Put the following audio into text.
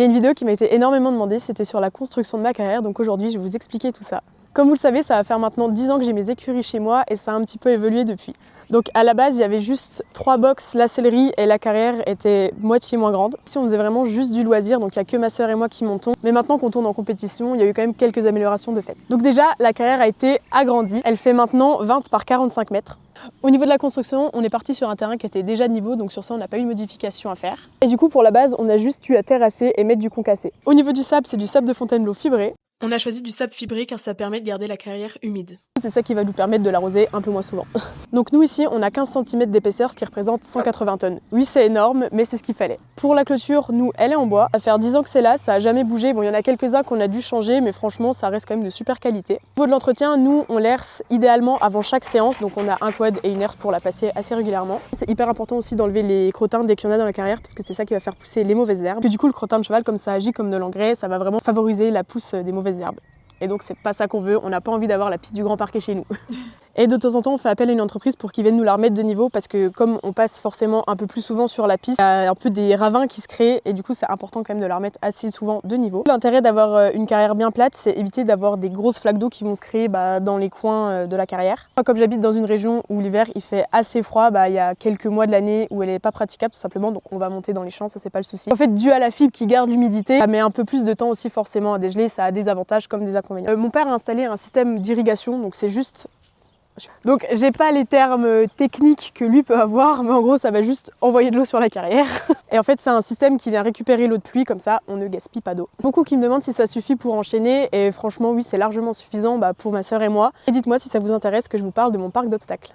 Il y a une vidéo qui m'a été énormément demandée, c'était sur la construction de ma carrière, donc aujourd'hui je vais vous expliquer tout ça. Comme vous le savez, ça va faire maintenant 10 ans que j'ai mes écuries chez moi et ça a un petit peu évolué depuis. Donc à la base, il y avait juste 3 box, la sellerie et la carrière était moitié moins grande. Ici, on faisait vraiment juste du loisir, donc il n'y a que ma sœur et moi qui montons. Mais maintenant qu'on tourne en compétition, il y a eu quand même quelques améliorations de fait. Donc déjà, la carrière a été agrandie. Elle fait maintenant 20 par 45 mètres. Au niveau de la construction, on est parti sur un terrain qui était déjà de niveau, donc sur ça, on n'a pas eu de modification à faire. Et du coup, pour la base, on a juste eu à terrasser et mettre du concassé. Au niveau du sable, c'est du sable de Fontainebleau fibré. On a choisi du sable fibré car ça permet de garder la carrière humide. C'est ça qui va nous permettre de l'arroser un peu moins souvent. Donc nous ici, on a 15 cm d'épaisseur, ce qui représente 180 tonnes. Oui, c'est énorme, mais c'est ce qu'il fallait. Pour la clôture, nous, elle est en bois. Ça va faire 10 ans que c'est là, ça a jamais bougé. Bon, il y en a quelques-uns qu'on a dû changer, mais franchement, ça reste quand même de super qualité. Au niveau de l'entretien, nous, on l'herse idéalement avant chaque séance. Donc on a un quad et une herse pour la passer assez régulièrement. C'est hyper important aussi d'enlever les crottins dès qu'il y en a dans la carrière, parce que c'est ça qui va faire pousser les mauvaises herbes. Puis du coup, le crottin de cheval, comme ça agit comme de l'engrais, ça va vraiment favoriser la pousse des mauvaises herbes. Et donc c'est pas ça qu'on veut, on n'a pas envie d'avoir la piste du Grand Parquet chez nous. Et de temps en temps on fait appel à une entreprise pour qu'ils viennent nous la remettre de niveau parce que comme on passe forcément un peu plus souvent sur la piste, il y a un peu des ravins qui se créent et du coup c'est important quand même de la remettre assez souvent de niveau. L'intérêt d'avoir une carrière bien plate, c'est éviter d'avoir des grosses flaques d'eau qui vont se créer dans les coins de la carrière. Moi, comme j'habite dans une région où l'hiver il fait assez froid, il y a quelques mois de l'année où elle n'est pas praticable tout simplement, donc on va monter dans les champs, ça c'est pas le souci. En fait, dû à la fibre qui garde l'humidité, ça met un peu plus de temps aussi forcément à dégeler, ça a des avantages comme des inconvénients. Mon père a installé un système d'irrigation, donc c'est juste... Donc j'ai pas les termes techniques que lui peut avoir, mais en gros ça va juste envoyer de l'eau sur la carrière. Et en fait c'est un système qui vient récupérer l'eau de pluie, comme ça on ne gaspille pas d'eau. Beaucoup qui me demandent si ça suffit pour enchaîner, et franchement oui c'est largement suffisant pour ma sœur et moi. Et dites-moi si ça vous intéresse que je vous parle de mon parc d'obstacles.